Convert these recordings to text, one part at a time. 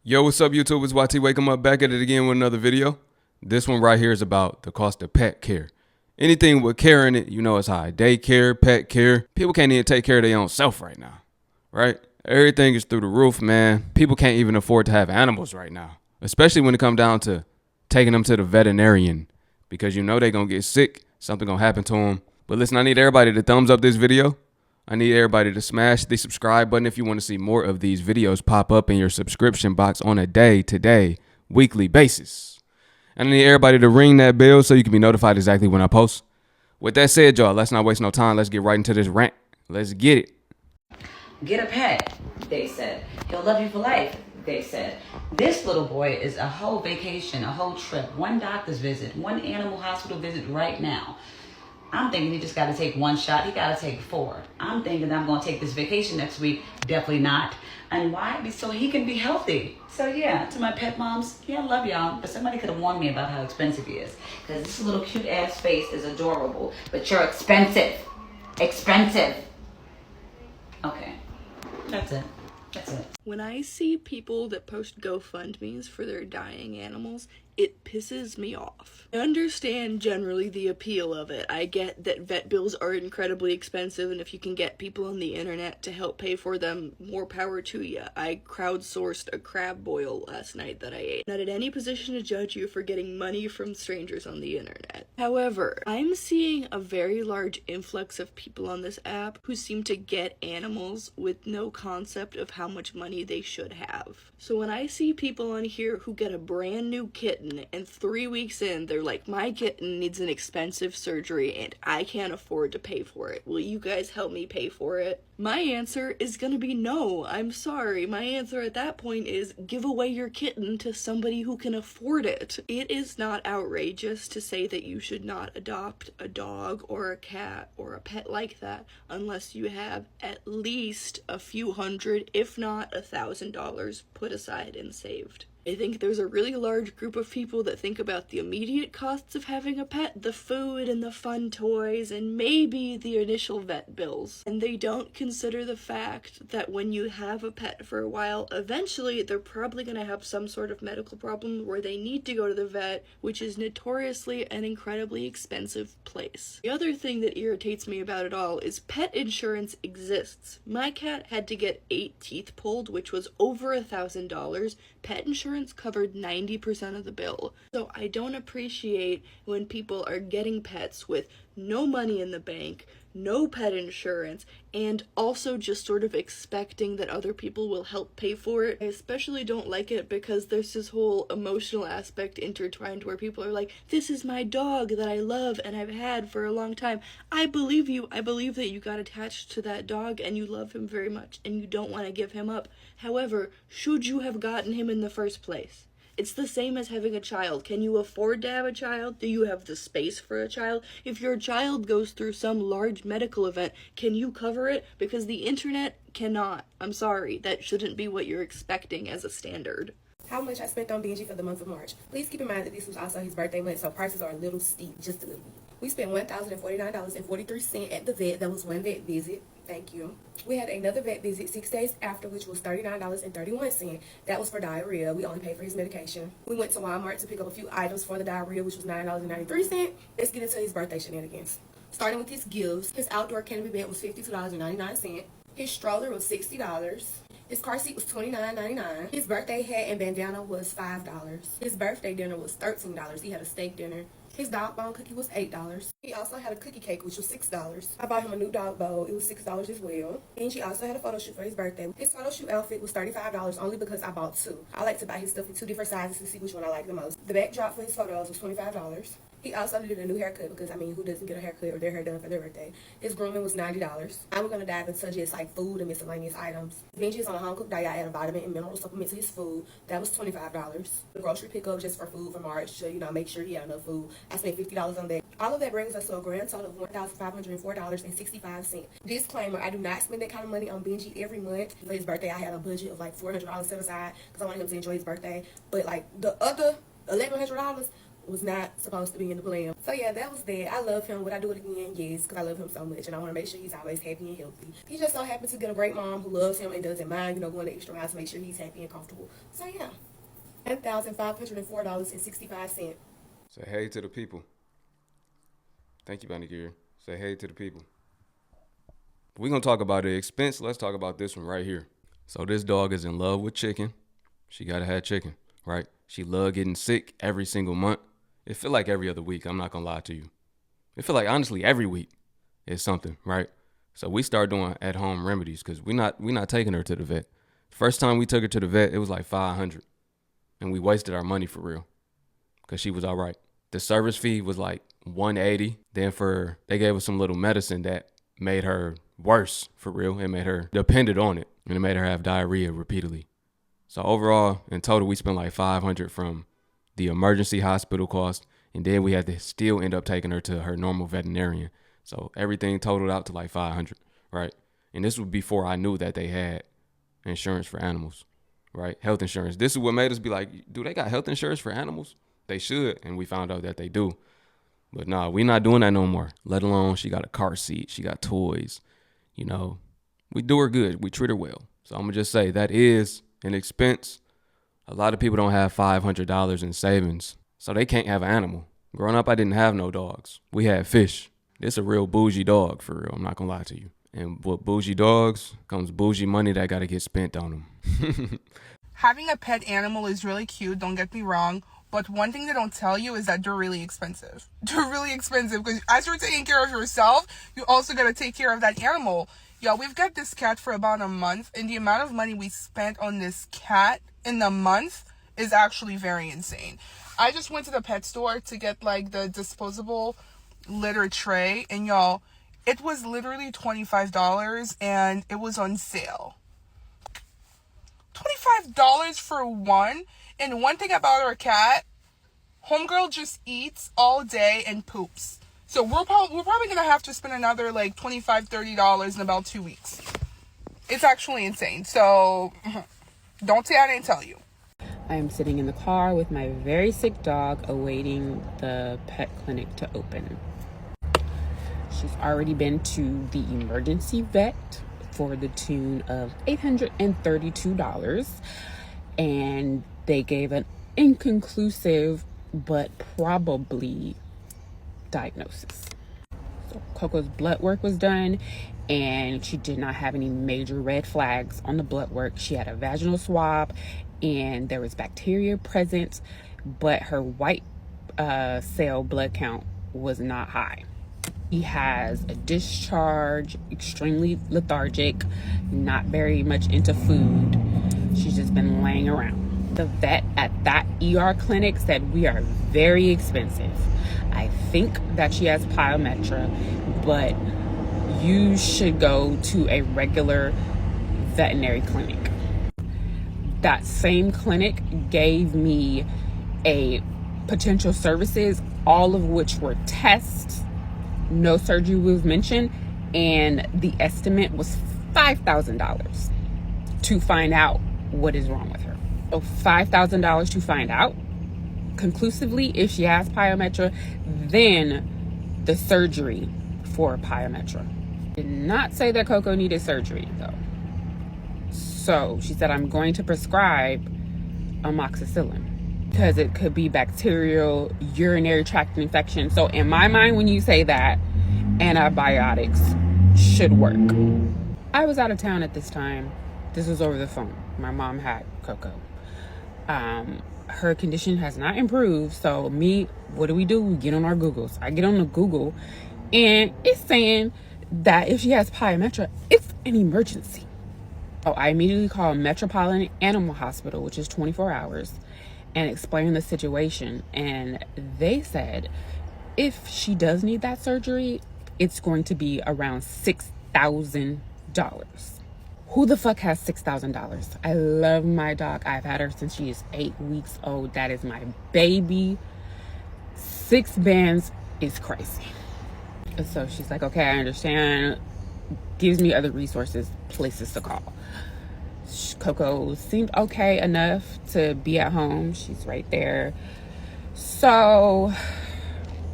Yo, what's up, YouTube? It's YT. Wake 'em up, back at it again with another video. This one right here is about the cost of pet care. Anything with care in it, you know it's high. Daycare, pet care. People can't even take care of their own self right now, right? Everything is through the roof, man. People can't even afford to have animals right now, especially when it comes down to taking them to the veterinarian because you know they're going to get sick. Something going to happen to them. But listen, I need everybody to thumbs up this video. I need everybody to smash the subscribe button if you want to see more of these videos pop up in your subscription box on a day-to-day, weekly basis. And I need everybody to ring that bell so you can be notified exactly when I post. With that said, y'all, let's not waste no time. Let's get right into this rant. Let's get it. Get a pet, they said. He'll love you for life, they said. This little boy is a whole vacation, a whole trip, one doctor's visit, one animal hospital visit right now. I'm thinking he just got to take one shot. He got to take 4. I'm thinking I'm going to take this vacation next week. Definitely not. And why? So he can be healthy. So yeah, to my pet moms, yeah, I love y'all. But somebody could have warned me about how expensive he is. Because this little cute ass face is adorable. But you're expensive. Expensive. Okay. That's it. That's it. When I see people that post GoFundMes for their dying animals, it pisses me off. I understand generally the appeal of it. I get that vet bills are incredibly expensive, and if you can get people on the internet to help pay for them, more power to you. I crowdsourced a crab boil last night that I ate. Not in any position to judge you for getting money from strangers on the internet. However, I'm seeing a very large influx of people on this app who seem to get animals with no concept of how much money they should have. So when I see people on here who get a brand new kitten and 3 weeks in they're like, my kitten needs an expensive surgery and I can't afford to pay for it, will you guys help me pay for it? My answer is gonna be no. I'm sorry. My answer at that point is give away your kitten to somebody who can afford it. It is not outrageous to say that you should not adopt a dog or a cat or a pet like that unless you have at least a few hundred, if not $1,000 put aside and saved. I think there's a really large group of people that think about the immediate costs of having a pet, the food and the fun toys, and maybe the initial vet bills. And they don't consider the fact that when you have a pet for a while, eventually they're probably going to have some sort of medical problem where they need to go to the vet, which is notoriously an incredibly expensive place. The other thing that irritates me about it all is pet insurance exists. My cat had to get 8 teeth pulled, which was over $1,000. Pet insurance covered 90% of the bill. So I don't appreciate when people are getting pets with no money in the bank, no pet insurance, and also just sort of expecting that other people will help pay for it. I especially don't like it because there's this whole emotional aspect intertwined where people are like, this is my dog that I love and I've had for a long time. I believe you. I believe that you got attached to that dog and you love him very much and you don't want to give him up. However, should you have gotten him in the first place? It's the same as having a child. Can you afford to have a child? Do you have the space for a child? If your child goes through some large medical event, can you cover it? Because the internet cannot. I'm sorry, that shouldn't be what you're expecting as a standard. How much I spent on Benji for the month of March. Please keep in mind that this was also his birthday month, so prices are a little steep, just a little bit. We spent $1,049.43 at the vet. That was one vet visit. Thank you. We had another vet visit 6 days after, which was $39.31. That was for diarrhea. We only paid for his medication. We went to Walmart to pick up a few items for the diarrhea, which was $9.93. Let's get into his birthday shenanigans. Starting with his gifts, his outdoor canopy bed was $52.99. His stroller was $60. His car seat was $29.99. His birthday hat and bandana was $5. His birthday dinner was $13. He had a steak dinner. His dog bone cookie was $8. He also had a cookie cake, which was $6. I bought him a new dog bowl. It was $6 as well. And she also had a photo shoot for his birthday. His photo shoot outfit was $35 only because I bought 2. I like to buy his stuff in 2 different sizes to see which one I like the most. The backdrop for his photos was $25. He also did a new haircut because, I mean, who doesn't get a haircut or their hair done for their birthday? His grooming was $90. I'm going to dive into just like food and miscellaneous items. Benji is on a home-cooked diet. I add a vitamin and mineral supplement to his food. That was $25. The grocery pickup just for food for March to, make sure he had enough food. I spent $50 on that. All of that brings us to a grand total of $1,504.65. Disclaimer, I do not spend that kind of money on Benji every month. For his birthday, I had a budget of like $400 set aside because I wanted him to enjoy his birthday. But like the other $1,100 was not supposed to be in the plan. So yeah, that was that. I love him. Would I do it again? Yes, because I love him so much and I want to make sure he's always happy and healthy. He just so happens to get a great mom who loves him and doesn't mind, going the extra mile to make sure he's happy and comfortable. So yeah, $1,504.65. Say hey to the people. Thank you, Bunny Gear. Say hey to the people. We're going to talk about the expense. Let's talk about this one right here. So this dog is in love with chicken. She got to have chicken, right? She love getting sick every single month. It feel like every other week. I'm not going to lie to you. It feel like, honestly, every week is something, right? So we start doing at-home remedies because we not taking her to the vet. First time we took her to the vet, it was like $500. And we wasted our money for real because she was all right. The service fee was like $180. Then they gave us some little medicine that made her worse for real. It made her dependent on it. And it made her have diarrhea repeatedly. So overall, in total, we spent like $500 from the emergency hospital cost. And then we had to still end up taking her to her normal veterinarian. So everything totaled out to like $500, right? And this was before I knew that they had insurance for animals, right? Health insurance. This is what made us be like, do they got health insurance for animals? They should. And we found out that they do. But nah, we not doing that no more. Let alone she got a car seat. She got toys. We do her good. We treat her well. So I'm going to just say that is an expense. A lot of people don't have $500 in savings, so they can't have an animal. Growing up, I didn't have no dogs. We had fish. This a real bougie dog, for real. I'm not going to lie to you. And with bougie dogs comes bougie money that got to get spent on them. Having a pet animal is really cute, don't get me wrong. But one thing they don't tell you is that they're really expensive. They're really expensive because as you're taking care of yourself, you also got to take care of that animal. Yo, we've got this cat for about a month, and the amount of money we spent on this cat in the month is actually very insane. I just went to the pet store to get like the disposable litter tray, and y'all, it was literally $25 and it was on sale. $25 for one. And one thing about our cat, homegirl just eats all day and poops. So we're probably going to have to spend another like $25, $30 in about 2 weeks. It's actually insane. So don't say I didn't tell you. I am sitting in the car with my very sick dog awaiting the pet clinic to open. She's already been to the emergency vet for the tune of $832. And they gave an inconclusive but probably diagnosis. So Coco's blood work was done and she did not have any major red flags on the blood work. She had a vaginal swab and there was bacteria present, but her white cell blood count was not high. He has a discharge, extremely lethargic, not very much into food. She's just been laying around. The vet at that ER clinic said we are very expensive. I think that she has pyometra, but you should go to a regular veterinary clinic. That same clinic gave me a potential services, all of which were tests. No surgery was mentioned, and the estimate was $5,000 to find out what is wrong with her. So $5,000 to find out conclusively if she has pyometra, then the surgery for pyometra. Did not say that Coco needed surgery though. So she said, I'm going to prescribe amoxicillin because it could be bacterial urinary tract infection. So in my mind, when you say that, antibiotics should work. I was out of town at this time. This was over the phone. My mom had Coco. Her condition has not improved. So what do? We get on our Googles. I get on the Google and it's saying that if she has pyometra, it's an emergency. Oh, I immediately called Metropolitan Animal Hospital, which is 24 hours, and explained the situation. And they said if she does need that surgery, it's going to be around $6,000. Who the fuck has $6,000? I love my dog. I've had her since she is 8 weeks old. That is my baby. 6 bands is crazy. And so she's like, okay, I understand. Gives me other resources, places to call. Coco seemed okay enough to be at home. She's right there. So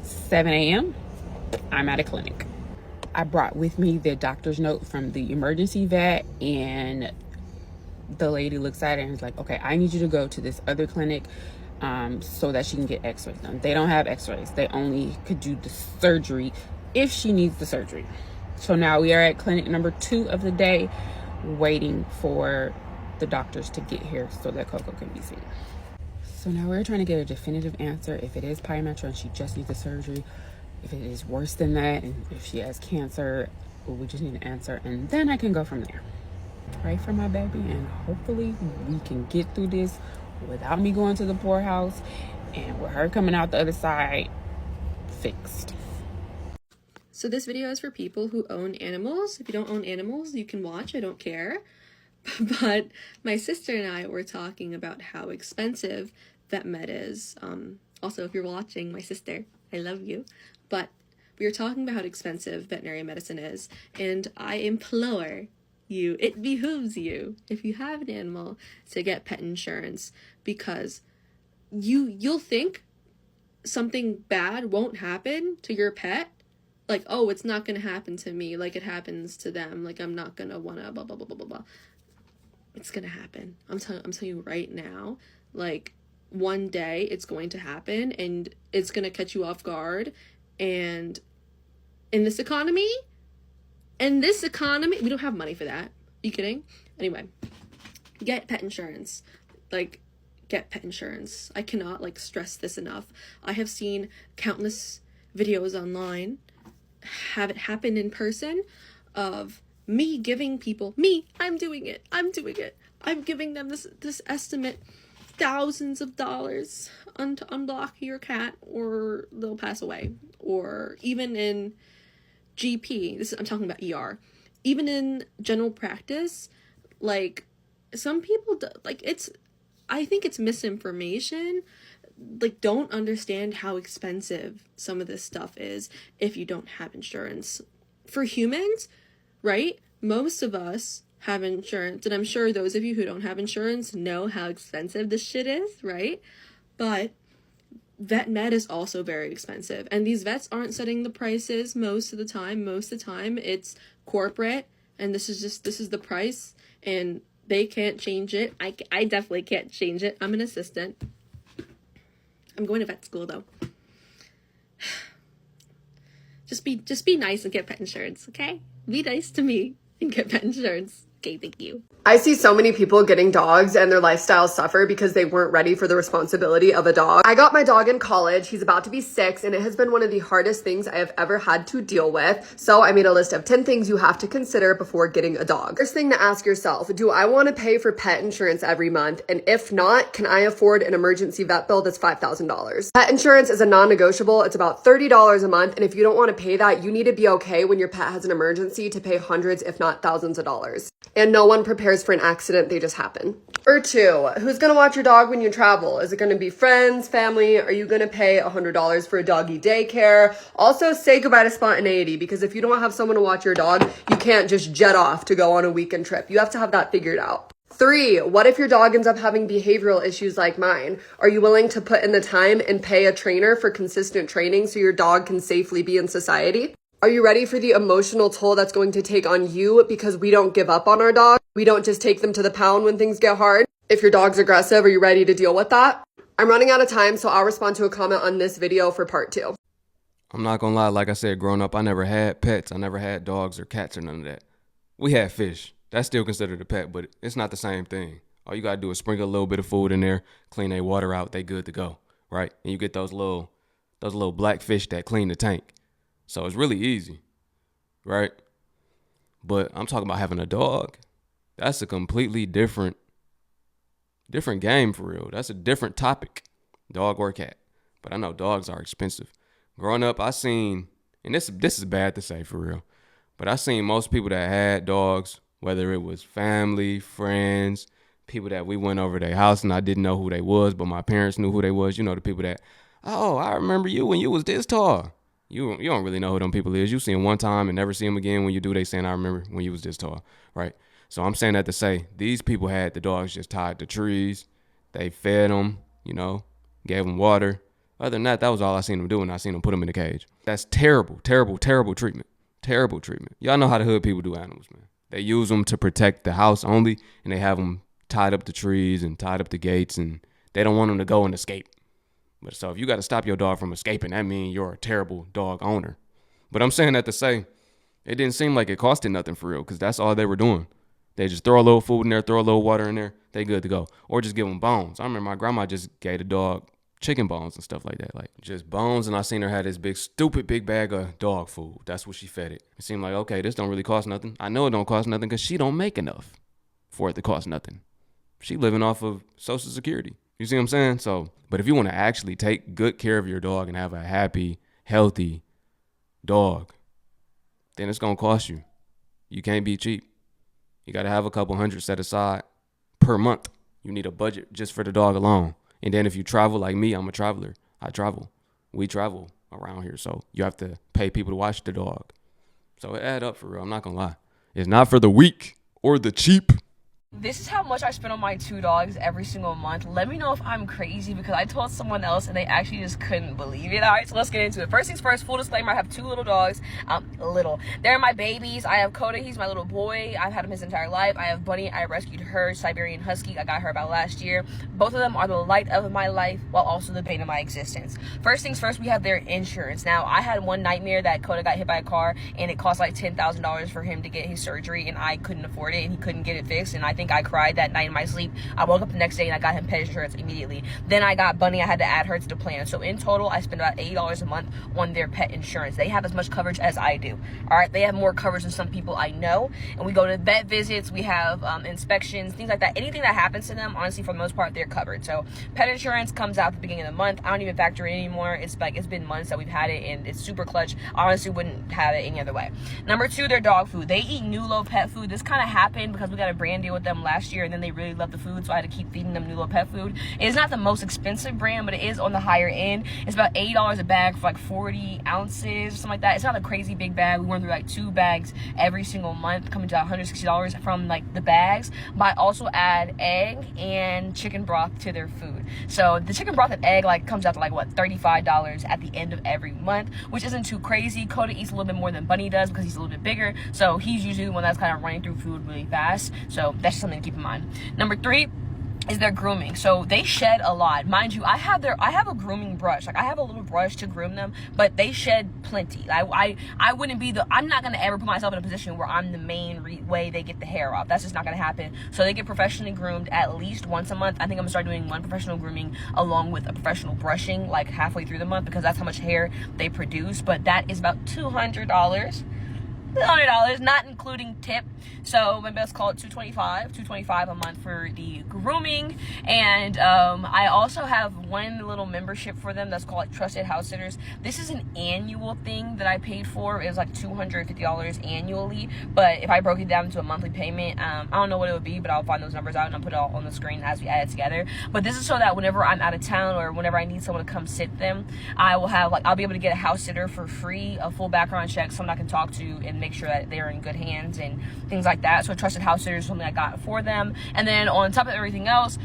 7 a.m. I'm at a clinic. I brought with me the doctor's note from the emergency vet, and the lady looks at it and is like, okay, I need you to go to this other clinic so that she can get x-rays done. They don't have x-rays. They only could do the surgery if she needs the surgery. So now we are at clinic number 2 of the day, waiting for the doctors to get here so that Coco can be seen. So now we're trying to get a definitive answer if it is pyometra and she just needs the surgery, if it is worse than that, and if she has cancer, we just need an answer, and then I can go from there. Pray for my baby, and hopefully we can get through this without me going to the poorhouse, and with her coming out the other side fixed. So this video is for people who own animals. If you don't own animals, you can watch, I don't care. But my sister and I were talking about how expensive vet med is. Also, if you're watching, my sister, I love you. But we were talking about how expensive veterinary medicine is, and I implore you, it behooves you, if you have an animal, to get pet insurance, because you'll think something bad won't happen to your pet, like, oh, it's not gonna happen to me like it happens to them, like I'm not gonna wanna blah blah blah blah blah blah. It's gonna happen. I'm telling you right now, like, one day it's going to happen, and it's gonna catch you off guard. And in this economy, we don't have money for that. Are you kidding? Anyway, get pet insurance. Like, get pet insurance. I cannot, like, stress this enough. I have seen countless videos online, have it happen in person, of me giving people, I'm doing it. I'm giving them this estimate, thousands of dollars to unblock your cat or they'll pass away. Or even in GP, I'm talking about ER, even in general practice, like, some people, I think it's misinformation, like, don't understand how expensive some of this stuff is if you don't have insurance. For humans, right, most of us have insurance, and I'm sure those of you who don't have insurance know how expensive this shit is, right? But vet med is also very expensive, and these vets aren't setting the prices most of the time. Most of the time it's corporate, and this is the price, and they can't change it. I definitely can't change it. I'm an assistant. I'm going to vet school though. Just be nice and get pet insurance, okay? Be nice to me and get pet insurance. Okay, thank you. I see so many people getting dogs and their lifestyles suffer because they weren't ready for the responsibility of a dog. I got my dog in college. He's about to be 6, and it has been one of the hardest things I have ever had to deal with. So I made a list of 10 things you have to consider before getting a dog. First thing to ask yourself, do I want to pay for pet insurance every month? And if not, can I afford an emergency vet bill that's $5,000? Pet insurance is a non-negotiable. It's about $30 a month. And if you don't want to pay that, you need to be okay when your pet has an emergency to pay hundreds, if not thousands of dollars. And no one prepares for an accident, they just happen. Or 2, who's gonna watch your dog when you travel? Is it gonna be friends, family? Are you gonna pay $100 for a doggy daycare? Also, say goodbye to spontaneity, because if you don't have someone to watch your dog, you can't just jet off to go on a weekend trip. You have to have that figured out. 3, what if your dog ends up having behavioral issues like mine? Are you willing to put in the time and pay a trainer for consistent training so your dog can safely be in society? Are you ready for the emotional toll that's going to take on you, because we don't give up on our dog? We don't just take them to the pound when things get hard. If your dog's aggressive, are you ready to deal with that? I'm running out of time, so I'll respond to a comment on this video for part 2. I'm not gonna lie, like I said, growing up, I never had pets. I never had dogs or cats or none of that. We had fish. That's still considered a pet, but it's not the same thing. All you gotta do is sprinkle a little bit of food in there, clean their water out, they good to go, right? And you get those little black fish that clean the tank. So it's really easy, right? But I'm talking about having a dog. That's a completely different game for real. That's a different topic, dog or cat. But I know dogs are expensive. Growing up, I seen, and this is bad to say for real, but I seen most people that had dogs, whether it was family, friends, people that we went over their house and I didn't know who they was, but my parents knew who they was. You know, the people that, oh, I remember you when you was this tall. You don't really know who them people is. You see them one time and never see them again. When you do, they saying, I remember when you was this tall, right? So I'm saying that to say these people had the dogs just tied to trees. They fed them, you know, gave them water. Other than that, that was all I seen them do, and I seen them put them in the cage. That's terrible, terrible, terrible treatment. Terrible treatment. Y'all know how the hood people do animals, man. They use them to protect the house only, and they have them tied up the trees and tied up the gates, and they don't want them to go and escape. But so if you got to stop your dog from escaping, that means you're a terrible dog owner. But I'm saying that to say, it didn't seem like it costed nothing for real, because that's all they were doing. They just throw a little food in there, throw a little water in there, they good to go. Or just give them bones. I remember my grandma just gave the dog chicken bones and stuff like that, like just bones. And I seen her have this big, stupid big bag of dog food. That's what she fed it. It seemed like, okay, this don't really cost nothing. I know it don't cost nothing because she don't make enough for it to cost nothing. She living off of Social Security. You see what I'm saying? So, but if you want to actually take good care of your dog and have a happy, healthy dog, then it's going to cost you. You can't be cheap. You got to have a couple hundred set aside per month. You need a budget just for the dog alone. And then if you travel like me, I'm a traveler. I travel. We travel around here. So you have to pay people to watch the dog. So it add up for real. I'm not going to lie. It's not for the weak or the cheap. This is how much I spend on my 2 dogs every single month. Let me know if I'm crazy, because I told someone else and they actually just couldn't believe it. All right, so let's get into it. First things first, full disclaimer, I have 2 little dogs. They're my babies. I have Coda, he's my little boy. I've had him his entire life. I have Bunny, I rescued her, Siberian Husky. I got her about last year. Both of them are the light of my life while also the bane of my existence. First things first, we have their insurance. Now, I had one nightmare that Coda got hit by a car and it cost like $10,000 for him to get his surgery, and I couldn't afford it and he couldn't get it fixed, and I think I cried that night in my sleep. I woke up the next day and I got him pet insurance immediately. Then I got Bunny. I had to add her to the plan. So in total, I spend about $80 a month on their pet insurance. They have as much coverage as I do. All right, they have more coverage than some people I know. And we go to vet visits, we have inspections, things like that. Anything that happens to them, honestly, for the most part, they're covered. So pet insurance comes out at the beginning of the month. I don't even factor it in anymore. It's been months that we've had it, and it's super clutch. I honestly wouldn't have it any other way. Number 2, their dog food. They eat Nulo pet food. This kind of happened because we got a brand deal with them last year, and then they really love the food, so I had to keep feeding them Nulo pet food. It's not the most expensive brand, but it is on the higher end. It's about $80 a bag for like 40 ounces or something like that. It's not a crazy big bag. We went through like 2 bags every single month, coming to $160 from like the bags. But I also add egg and chicken broth to their food. So the chicken broth and egg like comes out to like what, $35 at the end of every month, which isn't too crazy. Coda eats a little bit more than Bunny does because he's a little bit bigger, so he's usually the one that's kind of running through food really fast. So that's just something to keep in mind. Number 3 is their grooming. So they shed a lot. Mind you, I have a grooming brush. Like I have a little brush to groom them, but they shed plenty. I'm not gonna ever put myself in a position where I'm the main way they get the hair off. That's just not gonna happen. So they get professionally groomed at least once a month. I think I'm gonna start doing 1 professional grooming along with a professional brushing like halfway through the month, because that's how much hair they produce. But that is about $200. Not including tip. So maybe let's call it $225 a month for the grooming. And I also have one little membership for them that's called like Trusted House Sitters. This is an annual thing that I paid for. It was like $250 annually, but if I broke it down to a monthly payment, I don't know what it would be, but I'll find those numbers out and I'll put it all on the screen as we add it together. But this is so that whenever I'm out of town or whenever I need someone to come sit them, I'll be able to get a house sitter for free, a full background check, someone I can talk to and make sure that they're in good hands and things like that. So a Trusted House Sitter is something I got for them. And then on top of everything else,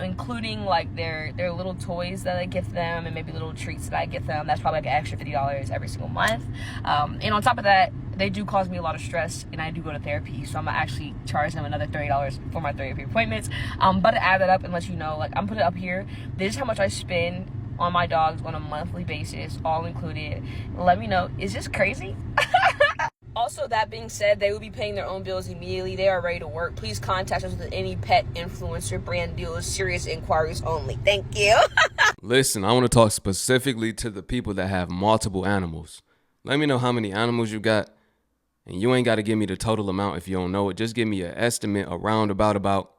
including like their little toys that I gift them and maybe little treats that I gift them, that's probably like an extra $50 every single month. And on top of that, they do cause me a lot of stress, and I do go to therapy, so I'm gonna actually charge them another $30 for my therapy appointments. But to add that up and let you know, like I'm putting it up here, this is how much I spend on my dogs on a monthly basis, all included. Let me know, is this crazy? Also, that being said, they will be paying their own bills immediately. They are ready to work. Please contact us with any pet influencer brand deals, serious inquiries only. Thank you. Listen, I want to talk specifically to the people that have multiple animals. Let me know how many animals you got, and you ain't got to give me the total amount if you don't know it. Just give me an estimate, a roundabout.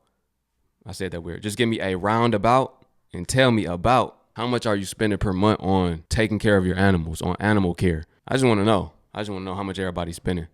I said that weird. Just give me a roundabout and tell me about how much are you spending per month on taking care of your animals, on animal care. I just want to know. I just want to know how much everybody's spending,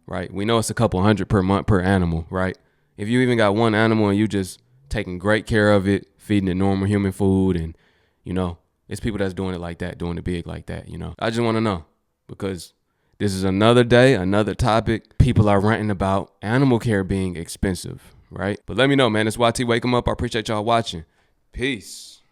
right? We know it's a couple hundred per month per animal, right? If you even got one animal and you just taking great care of it, feeding it normal human food, and, you know, it's people that's doing it like that, doing it big like that, you know. I just want to know, because this is another day, another topic. People are ranting about animal care being expensive, right? But let me know, man. It's YT Wake 'em Up. I appreciate y'all watching. Peace.